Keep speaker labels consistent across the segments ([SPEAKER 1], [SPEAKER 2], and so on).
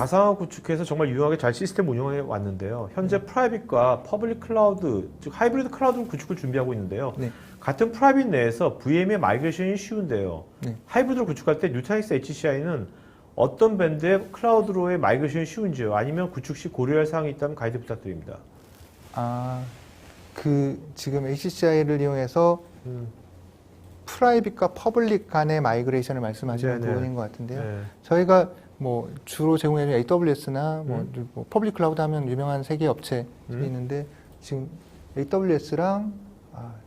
[SPEAKER 1] 가상화 구축해서 정말 유용하게 잘 시스템 운영해 왔는데요. 현재 프라이빗과 퍼블릭 클라우드, 즉 하이브리드 클라우드 구축을 준비하고 있는데요.
[SPEAKER 2] 네.
[SPEAKER 1] 같은 프라이빗 내에서 VM의 마이그레이션이 쉬운데요.
[SPEAKER 2] 네.
[SPEAKER 1] 하이브리드를 구축할 때 누타닉스 HCI는 어떤 밴드의 클라우드로의 마이그레이션이 쉬운지요? 아니면 구축 시 고려할 사항이 있다면 가이드 부탁드립니다.
[SPEAKER 2] 지금 HCI를 이용해서 프라이빗과 퍼블릭 간의 마이그레이션을 말씀하시는
[SPEAKER 1] 네네.
[SPEAKER 2] 부분인 것 같은데요.
[SPEAKER 1] 네.
[SPEAKER 2] 저희가 뭐 주로 제공해주는 AWS나 뭐 퍼블릭 클라우드 하면 유명한 세 개 업체들이 있는데 지금 AWS랑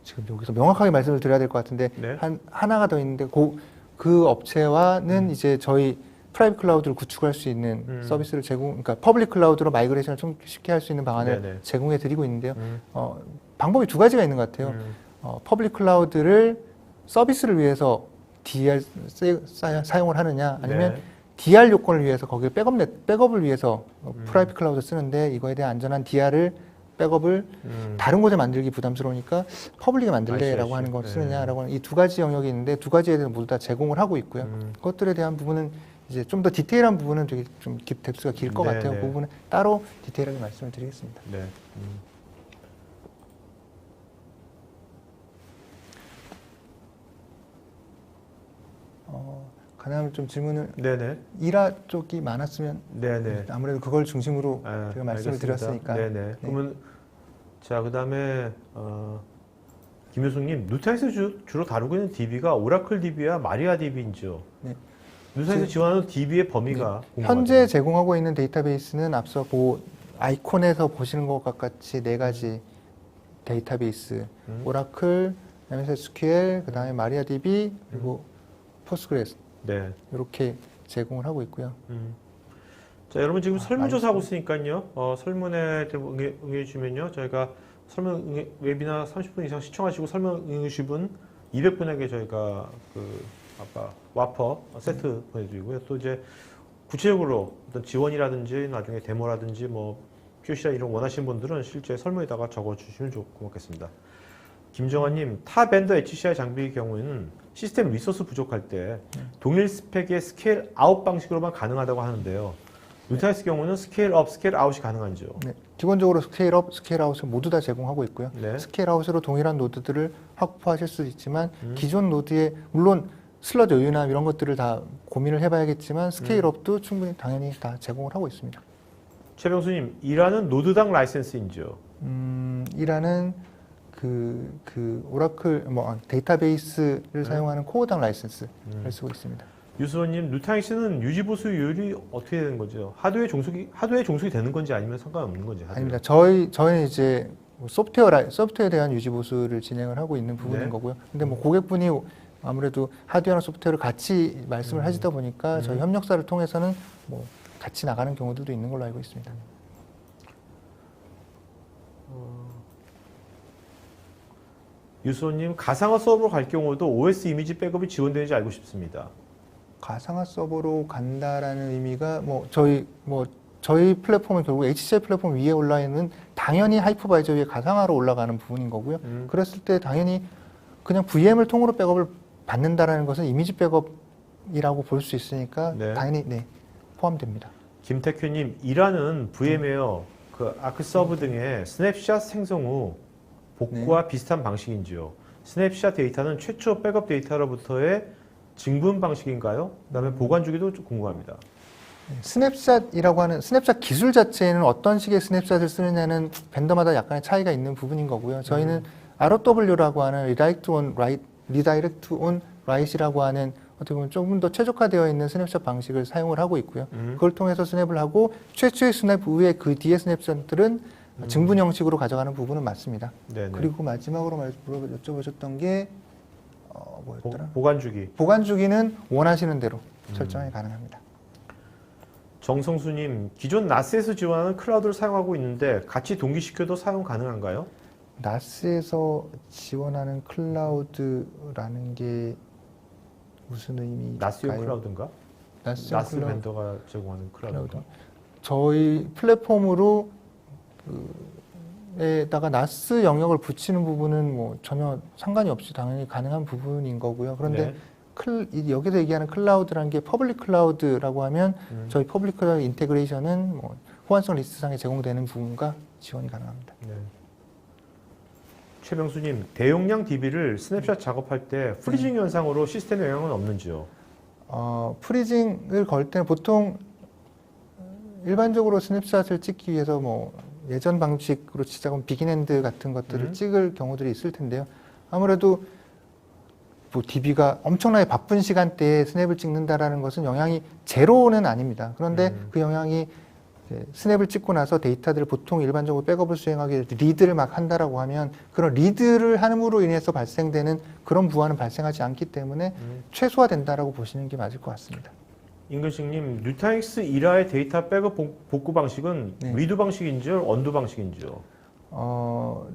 [SPEAKER 2] 지금 여기서 명확하게 말씀을 드려야 될 것 같은데
[SPEAKER 1] 네.
[SPEAKER 2] 하나가 더 있는데 그 업체와는 이제 저희 프라이빗 클라우드를 구축할 수 있는 서비스를 그러니까 퍼블릭 클라우드로 마이그레이션을 좀 쉽게 할 수 있는 방안을
[SPEAKER 1] 네네.
[SPEAKER 2] 제공해 드리고 있는데요. 방법이 두 가지가 있는 것 같아요. 퍼블릭 클라우드를 서비스를 위해서 DR 사용을 하느냐, 아니면
[SPEAKER 1] 네.
[SPEAKER 2] DR 요건을 위해서 거기에 백업을 위해서 프라이빗 클라우드 쓰는데 이거에 대한 안전한 DR을 백업을 다른 곳에 만들기 부담스러우니까 퍼블릭에 만들래라고 하는 걸 쓰느냐라고 하는 이 두 가지 영역이 있는데 두 가지에 대해서 모두 다 제공을 하고 있고요. 그것들에 대한 부분은 이제 좀 더 디테일한 부분은 되게 좀 뎁스가 길 것 같아요. 그 부분은 따로 디테일하게 말씀을 드리겠습니다.
[SPEAKER 1] 네.
[SPEAKER 2] 가능하면 좀 질문을
[SPEAKER 1] 네네.
[SPEAKER 2] 이라 쪽이 많았으면
[SPEAKER 1] 네네.
[SPEAKER 2] 아무래도 그걸 중심으로 제가 말씀을
[SPEAKER 1] 알겠습니다.
[SPEAKER 2] 드렸으니까.
[SPEAKER 1] 네네.
[SPEAKER 2] 네.
[SPEAKER 1] 그러면 자 그다음에 김효숙님, 누타닉스 주로 다루고 있는 DB가 오라클 DB와 마리아 DB인지요?
[SPEAKER 2] 네.
[SPEAKER 1] 누타닉스 지원하는 DB의 범위가
[SPEAKER 2] 현재 제공하고 있는 데이터베이스는 앞서 아이콘에서 보시는 것과 같이 네 가지 데이터베이스, 오라클, MS SQL, 그 다음에 마리아DB, 그리고 포스트그레스
[SPEAKER 1] 네.
[SPEAKER 2] 이렇게 제공을 하고 있고요.
[SPEAKER 1] 자, 여러분 지금 설문조사 하고 있으니까요. 설문에 응해 주시면요. 저희가 웨비나 30분 이상 시청하시고 설문 응해 주신 분 200분에게 저희가 아까 와퍼 세트 보내드리고요. 또 이제 구체적으로 어떤 지원이라든지 나중에 데모라든지 뭐 QC나 이런 원하시는 분들은 실제 설문에다가 적어주시면 고맙겠습니다. 김정환님, 타 밴더 HCI 장비의 경우에는 시스템 리소스 부족할 때 동일 스펙의 스케일 아웃 방식으로만 가능하다고 하는데요. 누타닉스 경우는 스케일 업, 스케일 아웃이 가능한지요?
[SPEAKER 2] 네, 기본적으로 스케일 업, 스케일 아웃을 모두 다 제공하고 있고요.
[SPEAKER 1] 네.
[SPEAKER 2] 스케일 아웃으로 동일한 노드들을 확보하실 수 있지만 기존 노드에 물론 슬롯 여유나 이런 것들을 다 고민을 해봐야겠지만 스케일 업도 충분히 당연히 다 제공을 하고 있습니다.
[SPEAKER 1] 최병수님, 이라는 노드당 라이센스인지요?
[SPEAKER 2] 이라는 오라클 데이터베이스를 사용하는 코어당 라이센스를 쓰고 있습니다.
[SPEAKER 1] 유수원님, 누타닉스는 유지 보수율이 어떻게 되는 거죠? 하드웨어 종속이 되는 건지 아니면 상관없는 건지?
[SPEAKER 2] 아닙니다. 저희는 이제 소프트웨어에 대한 유지 보수를 진행을 하고 있는 부분인 거고요. 근데 뭐 고객분이 아무래도 하드웨어나 소프트웨어를 같이 말씀을 하시다 보니까 저희 협력사를 통해서는 뭐 같이 나가는 경우들도 있는 걸로 알고 있습니다.
[SPEAKER 1] 유수원님, 가상화 서버로 갈 경우도 OS 이미지 백업이 지원되는지 알고 싶습니다.
[SPEAKER 2] 가상화 서버로 간다라는 의미가 저희 플랫폼은 결국 HCI 플랫폼 위에 올라 있는 당연히 하이퍼바이저 위에 가상화로 올라가는 부분인 거고요. 그랬을 때 당연히 그냥 VM을 통으로 백업을 받는다라는 것은 이미지 백업이라고 볼 수 있으니까 당연히 포함됩니다.
[SPEAKER 1] 김태규님, 이라는 VM웨어, 아크서브 등의 스냅샷 생성 후 복구와 비슷한 방식인지요? 스냅샷 데이터는 최초 백업 데이터로부터의 증분 방식인가요? 그다음에 보관 주기도 좀 궁금합니다.
[SPEAKER 2] 스냅샷이라고 하는 스냅샷 기술 자체는 어떤 식의 스냅샷을 쓰느냐는 벤더마다 약간의 차이가 있는 부분인 거고요. 저희는 ROW라고 하는 리다이렉트 온 라이트이라고 하는 어떻게 보면 조금 더 최적화되어 있는 스냅샷 방식을 사용을 하고 있고요. 그걸 통해서 스냅을 하고 최초의 스냅 후에 그 뒤에 스냅샷들은 증분 형식으로 가져가는 부분은 맞습니다.
[SPEAKER 1] 네네.
[SPEAKER 2] 그리고 마지막으로 여쭤보셨던 게 뭐였더라?
[SPEAKER 1] 보관 주기.
[SPEAKER 2] 보관 주기는 원하시는 대로 설정이 가능합니다.
[SPEAKER 1] 정성수님, 기존 나스에서 지원하는 클라우드를 사용하고 있는데 같이 동기시켜도 사용 가능한가요?
[SPEAKER 2] 나스에서 지원하는 클라우드라는 게 무슨 의미일까요?
[SPEAKER 1] 나스용 클라우드인가? 나스 벤더가 제공하는 클라우드.
[SPEAKER 2] 저희 플랫폼으로 에다가 나스 영역을 붙이는 부분은 뭐 전혀 상관이 없이 당연히 가능한 부분인 거고요. 그런데 여기서 얘기하는 클라우드라는 게 퍼블릭 클라우드라고 하면 저희 퍼블릭 클라우드 인테그레이션은 뭐 호환성 리스트상에 제공되는 부분과 지원이 가능합니다.
[SPEAKER 1] 네. 최병수님, 대용량 DB를 스냅샷 작업할 때 프리징 현상으로 시스템에 영향은 없는지요?
[SPEAKER 2] 프리징을 걸 때는 보통 일반적으로 스냅샷을 찍기 위해서 뭐 예전 방식으로 치자면 비긴핸드 같은 것들을 찍을 경우들이 있을 텐데요. 아무래도 뭐 DB가 엄청나게 바쁜 시간대에 스냅을 찍는다라는 것은 영향이 제로는 아닙니다. 그런데 그 영향이 스냅을 찍고 나서 데이터들을 보통 일반적으로 백업을 수행하기 위해 리드를 막 한다라고 하면 그런 리드를 함으로 인해서 발생되는 그런 부하는 발생하지 않기 때문에 최소화된다라고 보시는 게 맞을 것 같습니다.
[SPEAKER 1] 임근식님, 누타닉스 1화의 데이터 백업 복구 방식은
[SPEAKER 2] 네.
[SPEAKER 1] 리드 방식인지요? 언두 방식인지요?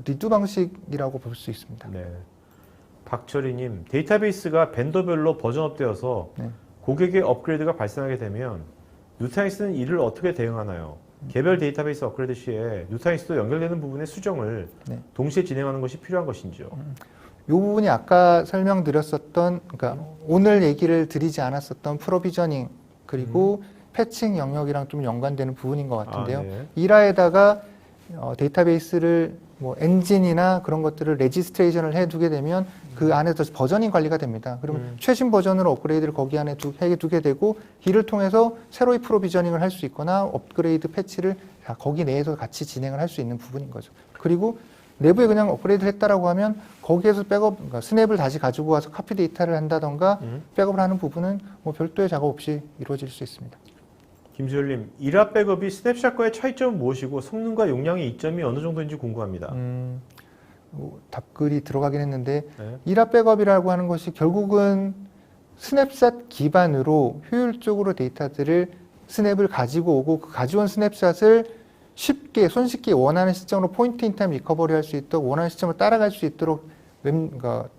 [SPEAKER 2] 리드 방식이라고 볼 수 있습니다.
[SPEAKER 1] 네. 박철희님, 데이터베이스가 벤더별로 버전업되어서
[SPEAKER 2] 네.
[SPEAKER 1] 고객의 업그레이드가 발생하게 되면 누타닉스는 이를 어떻게 대응하나요? 개별 데이터베이스 업그레이드 시에 누타닉스도 연결되는 부분의 수정을
[SPEAKER 2] 네.
[SPEAKER 1] 동시에 진행하는 것이 필요한 것인지요?
[SPEAKER 2] 이 부분이 아까 설명드렸었던, 그러니까 오늘 얘기를 드리지 않았었던 프로비저닝 그리고 패칭 영역이랑 좀 연관되는 부분인 것 같은데요.
[SPEAKER 1] 네.
[SPEAKER 2] 이라에다가 데이터베이스를 뭐 엔진이나 그런 것들을 레지스트레이션을 해두게 되면 그 안에서 버저닝 관리가 됩니다. 그러면 최신 버전으로 업그레이드를 거기 안에 두게 되고 이를 통해서 새로이 프로비저닝을 할 수 있거나 업그레이드 패치를 거기 내에서 같이 진행을 할 수 있는 부분인 거죠. 그리고 내부에 그냥 업그레이드를 했다라고 하면 거기에서 그러니까 스냅을 다시 가지고 와서 카피 데이터를 한다던가 백업을 하는 부분은 뭐 별도의 작업 없이 이루어질 수 있습니다.
[SPEAKER 1] 김수열님, 1화 백업이 스냅샷과의 차이점은 무엇이고 성능과 용량의 이점이 어느 정도인지 궁금합니다.
[SPEAKER 2] 답글이 들어가긴 했는데
[SPEAKER 1] 네.
[SPEAKER 2] 1화 백업이라고 하는 것이 결국은 스냅샷 기반으로 효율적으로 데이터들을 스냅을 가지고 오고 그 가져온 스냅샷을 쉽게 손쉽게 원하는 시점으로 포인트 인 타임 리커버리 할 수 있도록 원하는 시점을 따라갈 수 있도록 그러니까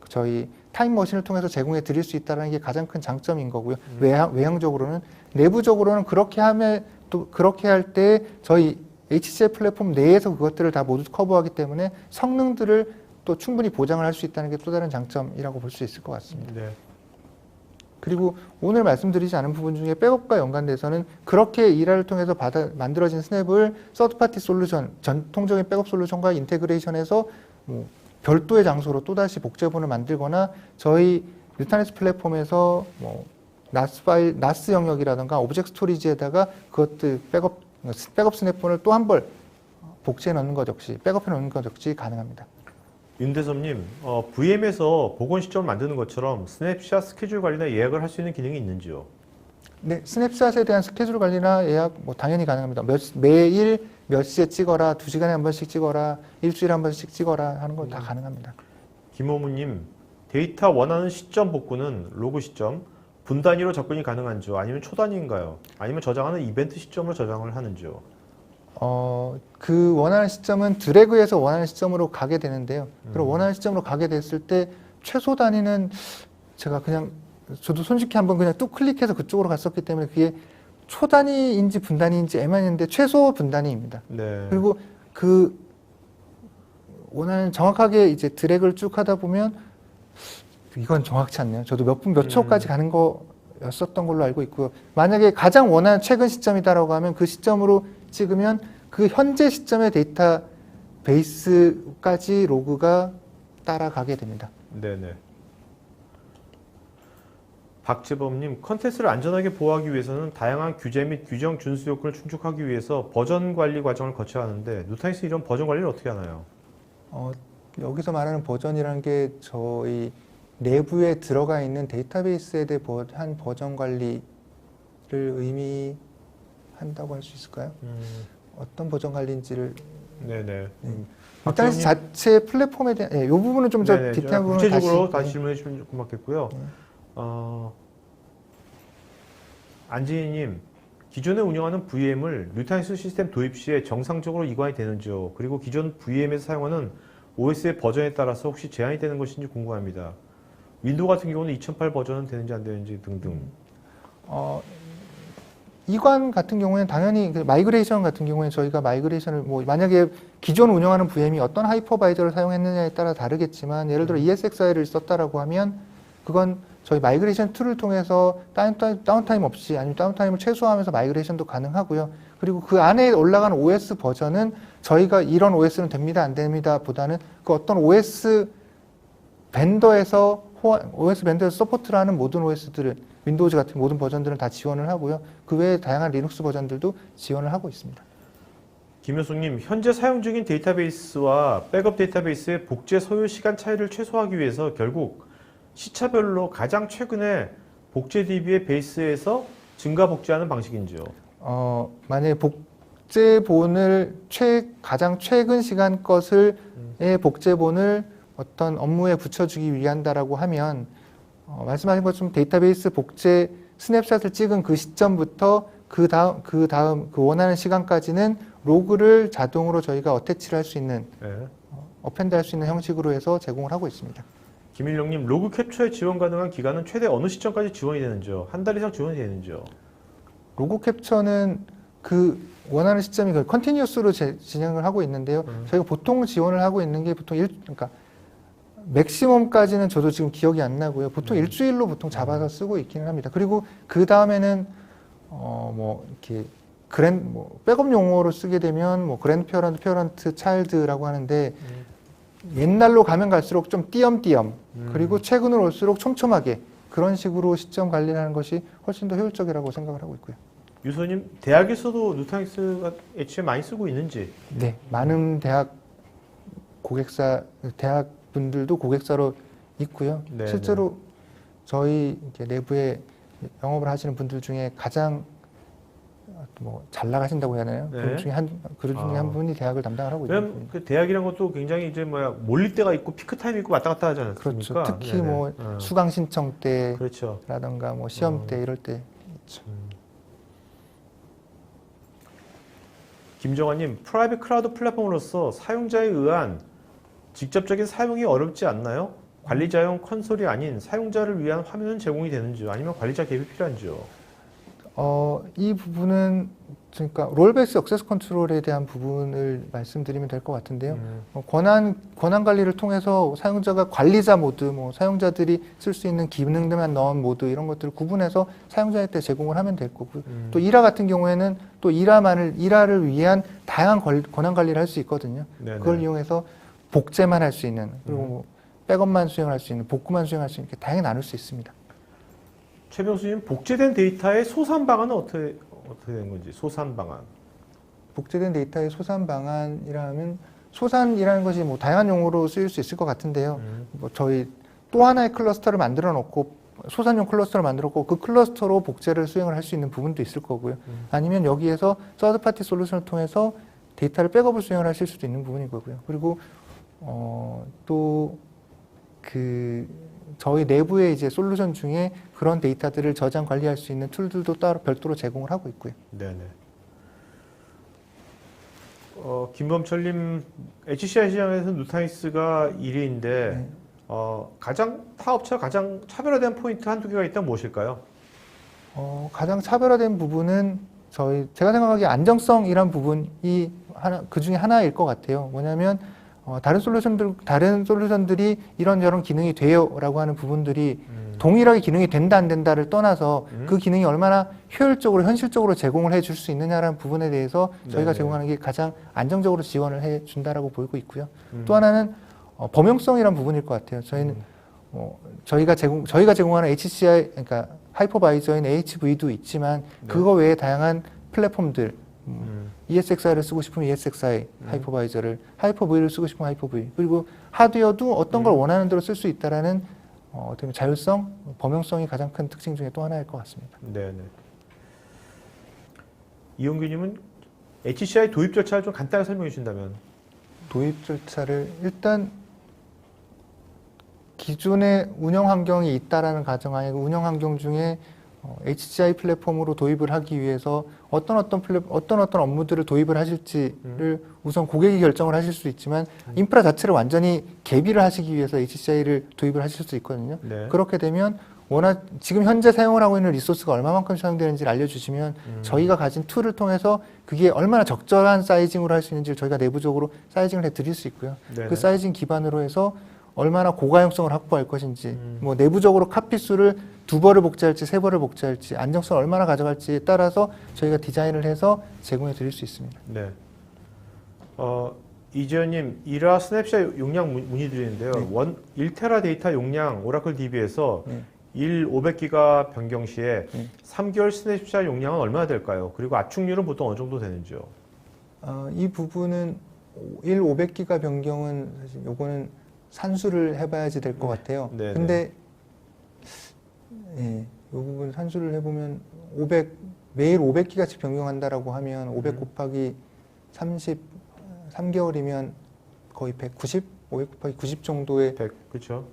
[SPEAKER 2] 저희 타임머신을 통해서 제공해 드릴 수 있다는 게 가장 큰 장점인 거고요. 외형적으로는 내부적으로는 그렇게 하면 또 그렇게 할 때 저희 HCL 플랫폼 내에서 그것들을 다 모두 커버하기 때문에 성능들을 또 충분히 보장을 할 수 있다는 게 또 다른 장점이라고 볼 수 있을 것 같습니다.
[SPEAKER 1] 네.
[SPEAKER 2] 그리고 오늘 말씀드리지 않은 부분 중에 백업과 연관돼서는 그렇게 일화를 통해서 만들어진 스냅을 서드파티 솔루션, 전통적인 백업 솔루션과 인테그레이션해서 뭐 별도의 장소로 또다시 복제본을 만들거나 저희 누타닉스 플랫폼에서 뭐 나스 영역이라든가 오브젝트 스토리지에다가 그것들 백업 스냅본을 또 한 벌 복제해 넣는 것 역시 백업해 넣는 것 역시 가능합니다.
[SPEAKER 1] 윤대섭님, VM에서 복원 시점을 만드는 것처럼 스냅샷 스케줄 관리나 예약을 할 수 있는 기능이 있는지요?
[SPEAKER 2] 네, 스냅샷에 대한 스케줄 관리나 예약 뭐 당연히 가능합니다. 매일 몇 시에 찍어라, 2시간에 한 번씩 찍어라, 일주일에 한 번씩 찍어라 하는 건 다 가능합니다.
[SPEAKER 1] 김호무님, 데이터 원하는 시점 복구는 로그 시점, 분 단위로 접근이 가능한지요? 아니면 초 단위인가요? 아니면 저장하는 이벤트 시점으로 저장을 하는지요?
[SPEAKER 2] 그 원하는 시점은 드래그해서 원하는 시점으로 가게 되는데요. 그리고 원하는 시점으로 가게 됐을 때 최소 단위는 제가 그냥 저도 손쉽게 한번 그냥 뚝 클릭해서 그쪽으로 갔었기 때문에 그게 초 단위인지 분 단위인지 애매했는데 최소 분 단위입니다.
[SPEAKER 1] 네.
[SPEAKER 2] 그리고 그 원하는 정확하게 이제 드래그를 쭉 하다 보면 이건 정확치 않네요. 저도 몇 분 몇 초까지 가는 거였었던 걸로 알고 있고요. 만약에 가장 원하는 최근 시점이다라고 하면 그 시점으로 찍으면 그 현재 시점의 데이터 베이스까지 로그가 따라가게 됩니다.
[SPEAKER 1] 네네. 박재범님, 컨텐츠를 안전하게 보호하기 위해서는 다양한 규제 및 규정 준수 요건을 충족하기 위해서 버전 관리 과정을 거쳐야 하는데 누타닉스 이런 버전 관리를 어떻게 하나요?
[SPEAKER 2] 여기서 말하는 버전이라는 게 저희 내부에 들어가 있는 데이터베이스에 대한 버전 관리를 의미한다고 할 수 있을까요? 어떤 버전 관리인지를
[SPEAKER 1] 네네.
[SPEAKER 2] 일단 자체 플랫폼에 대한 이 부분은 좀 더 디테일한 부분은
[SPEAKER 1] 구체적으로 다시 질문해 주시면 고맙겠고요. 안지희님, 기존에 운영하는 VM을 누타닉스 시스템 도입 시에 정상적으로 이관이 되는지요? 그리고 기존 VM에서 사용하는 OS의 버전에 따라서 혹시 제한이 되는 것인지 궁금합니다. 윈도우 같은 경우는 2008 버전은 되는지 안 되는지 등등.
[SPEAKER 2] 이관 같은 경우에는 당연히 마이그레이션 같은 경우에 저희가 마이그레이션을 뭐 만약에 기존 운영하는 VM이 어떤 하이퍼바이저를 사용했느냐에 따라 다르겠지만 예를 들어 ESXi를 썼다라고 하면 그건 저희 마이그레이션 툴을 통해서 다운타임 없이 아니면 다운타임을 최소화하면서 마이그레이션도 가능하고요. 그리고 그 안에 올라간 OS 버전은 저희가 이런 OS는 됩니다, 안 됩니다 보다는 그 어떤 OS 벤더에서 서포트를 하는 모든 OS들을 윈도우즈 같은 모든 버전들은 다 지원을 하고요. 그 외에 다양한 리눅스 버전들도 지원을 하고 있습니다.
[SPEAKER 1] 김효숙님, 현재 사용 중인 데이터베이스와 백업 데이터베이스의 복제 소요 시간 차이를 최소화하기 위해서 결국 시차별로 가장 최근에 복제 DB의 베이스에서 증가 복제하는 방식인지요?
[SPEAKER 2] 만약에 복제본을 가장 최근 시간 것을 복제본을 어떤 업무에 붙여주기 위한다라고 하면 말씀하신 것처럼 데이터베이스 복제 스냅샷을 찍은 그 시점부터 그 다음 원하는 시간까지는 로그를 자동으로 저희가 어태치를 할 수 있는 어펜드 할 수 있는 형식으로 해서 제공을 하고 있습니다.
[SPEAKER 1] 김일령님, 로그 캡처에 지원 가능한 기간은 최대 어느 시점까지 지원이 되는지요? 한 달 이상 지원이 되는지요?
[SPEAKER 2] 로그 캡처는 그 원하는 시점이 컨티뉴어스로 진행을 하고 있는데요. 저희가 보통 지원을 하고 있는 게 보통 그러니까 맥시멈까지는 저도 지금 기억이 안 나고요. 보통 일주일로 보통 잡아서 쓰고 있기는 합니다. 그리고 그 다음에는 이렇게 백업 용어로 쓰게 되면 그랜드 페어런트 차일드라고 하는데 옛날로 가면 갈수록 좀 띄엄띄엄 그리고 최근으로 올수록 촘촘하게 그런 식으로 시점 관리를 하는 것이 훨씬 더 효율적이라고 생각을 하고 있고요.
[SPEAKER 1] 유소님, 대학에서도 누타닉스가 HCL 많이 쓰고 있는지?
[SPEAKER 2] 네, 많은 대학 분들도 고객사로 있고요.
[SPEAKER 1] 네,
[SPEAKER 2] 실제로 저희 내부에 영업을 하시는 분들 중에 가장 잘 나가신다고 해야 하나요?
[SPEAKER 1] 네.
[SPEAKER 2] 그 중에 한 분이 대학을 담당을 하고
[SPEAKER 1] 왜냐면
[SPEAKER 2] 있습니다.
[SPEAKER 1] 그 대학이란 것도 굉장히 이제 몰릴 때가 있고 피크 타임이 있고 왔다 갔다 하지 않습니까?
[SPEAKER 2] 그렇죠. 특히 수강 신청 때라던가
[SPEAKER 1] 그렇죠.
[SPEAKER 2] 시험 때 이럴 때 있죠.
[SPEAKER 1] 김정환님, 프라이빗 클라우드 플랫폼으로서 사용자에 의한 직접적인 사용이 어렵지 않나요? 관리자용 컨솔이 아닌 사용자를 위한 화면은 제공이 되는지요? 아니면 관리자 개입이 필요한지요?
[SPEAKER 2] 이 부분은 그러니까 롤베이스 액세스 컨트롤에 대한 부분을 말씀드리면 될 것 같은데요. 권한 관리를 통해서 사용자가 관리자 모드, 사용자들이 쓸 수 있는 기능들만 넣은 모드 이런 것들을 구분해서 사용자한테 제공을 하면 될 거고요. 또 이라 같은 경우에는 또 이라를 위한 다양한 권한 관리를 할 수 있거든요.
[SPEAKER 1] 네네.
[SPEAKER 2] 그걸 이용해서 복제만 할 수 있는 그리고 백업만 수행할 수 있는 복구만 수행할 수 있는 이렇게 다양히 나눌 수 있습니다.
[SPEAKER 1] 최병수님, 복제된 데이터의 소산 방안은 어떻게 된 건지, 소산 방안.
[SPEAKER 2] 복제된 데이터의 소산 방안이라면 소산이라는 것이 다양한 용어로 쓰일 수 있을 것 같은데요. 저희 또 하나의 클러스터를 만들어 놓고 소산용 클러스터를 만들어 놓고 그 클러스터로 복제를 수행을 할 수 있는 부분도 있을 거고요. 아니면 여기에서 서드 파티 솔루션을 통해서 데이터를 백업을 수행을 하실 수도 있는 부분인 거고요. 그리고 또 저희 내부의 이제 솔루션 중에 그런 데이터들을 저장 관리할 수 있는 툴들도 따로 별도로 제공을 하고 있고요.
[SPEAKER 1] 네네. 김범철님, HCI 시장에서 누타닉스가 1위인데 타 업체와 가장 차별화된 포인트 한두 개가 있다면 무엇일까요?
[SPEAKER 2] 가장 차별화된 부분은 제가 생각하기에 안정성이란 부분이 그 중에 하나일 것 같아요. 뭐냐면 다른 솔루션들이 이런저런 기능이 돼요라고 하는 부분들이 동일하게 기능이 된다 안 된다를 떠나서 그 기능이 얼마나 효율적으로 현실적으로 제공을 해줄 수 있느냐라는 부분에 대해서 저희가 제공하는 게 가장 안정적으로 지원을 해준다라고 보이고 있고요. 또 하나는 범용성이란 부분일 것 같아요. 저희는 저희가 제공하는 HCI 그러니까 하이퍼바이저인 HV도 있지만 그거 외에 다양한 플랫폼들 ESXi를 쓰고 싶으면 ESXi 하이퍼바이저를, 하이퍼V를 쓰고 싶으면 하이퍼V, 그리고 하드웨어도 어떤 걸 원하는 대로 쓸 수 있다라는 어떻게 보면 자율성, 범용성이 가장 큰 특징 중에 또 하나일 것 같습니다.
[SPEAKER 1] 네네. 이용규님은 HCI 도입 절차를 좀 간단하게 설명해 주신다면?
[SPEAKER 2] 도입 절차를 일단 기존의 운영 환경이 있다라는 가정하에 운영 환경 중에 HCI 플랫폼으로 도입을 하기 위해서 어떤 업무들을 도입을 하실지를 우선 고객이 결정을 하실 수 있지만 인프라 자체를 완전히 개비를 하시기 위해서 HCI를 도입을 하실 수 있거든요.
[SPEAKER 1] 네.
[SPEAKER 2] 그렇게 되면 지금 현재 사용을 하고 있는 리소스가 얼마만큼 사용되는지를 알려주시면 저희가 가진 툴을 통해서 그게 얼마나 적절한 사이징으로 할 수 있는지를 저희가 내부적으로 사이징을 해드릴 수 있고요.
[SPEAKER 1] 네네.
[SPEAKER 2] 그 사이징 기반으로 해서 얼마나 고가용성을 확보할 것인지, 뭐 내부적으로 카피 수를 2벌을 복제할지 3벌을 복제할지, 안정성을 얼마나 가져갈지에 따라서 저희가 디자인을 해서 제공해 드릴 수 있습니다.
[SPEAKER 1] 네. 이재현님, 이라 스냅샷 용량 문의드리는데요.
[SPEAKER 2] 네.
[SPEAKER 1] 1테라 데이터 용량 오라클 DB에서
[SPEAKER 2] 네.
[SPEAKER 1] 500기가 변경 시에
[SPEAKER 2] 네.
[SPEAKER 1] 3개월 스냅샷 용량은 얼마나 될까요? 그리고 압축률은 보통 어느 정도 되는지요?
[SPEAKER 2] 이 부분은 500기가 변경은 사실 요거는 산수를 해봐야지 될 것 같아요.
[SPEAKER 1] 네,
[SPEAKER 2] 근데 이 부분 산수를 해보면 매일 500기가씩 변경한다라고 하면 500 곱하기 3개월이면 거의 190, 500 곱하기 90 정도의
[SPEAKER 1] 100, 그렇죠?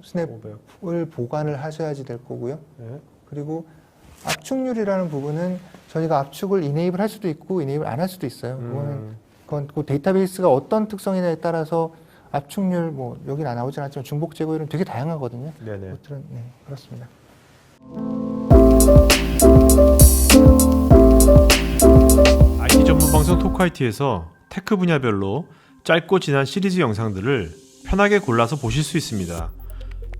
[SPEAKER 2] 스냅을
[SPEAKER 1] 500.
[SPEAKER 2] 보관을 하셔야지 될 거고요.
[SPEAKER 1] 네.
[SPEAKER 2] 그리고 압축률이라는 부분은 저희가 압축을 이네이블 할 수도 있고 이네이블 안 할 수도 있어요. 그건 그 데이터베이스가 어떤 특성이냐에 따라서 압축률 뭐 여기는 안 나오진 않지만 중복 제거율은 되게 다양하거든요.
[SPEAKER 1] 네네.
[SPEAKER 2] 아무튼 네, 그렇습니다.
[SPEAKER 1] IT 전문 방송 토크IT에서 테크 분야별로 짧고 진한 시리즈 영상들을 편하게 골라서 보실 수 있습니다.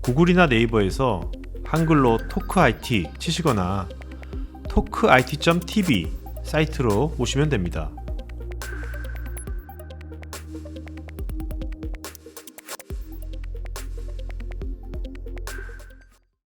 [SPEAKER 1] 구글이나 네이버에서 한글로 토크IT 치시거나 토크IT.tv 사이트로 오시면 됩니다.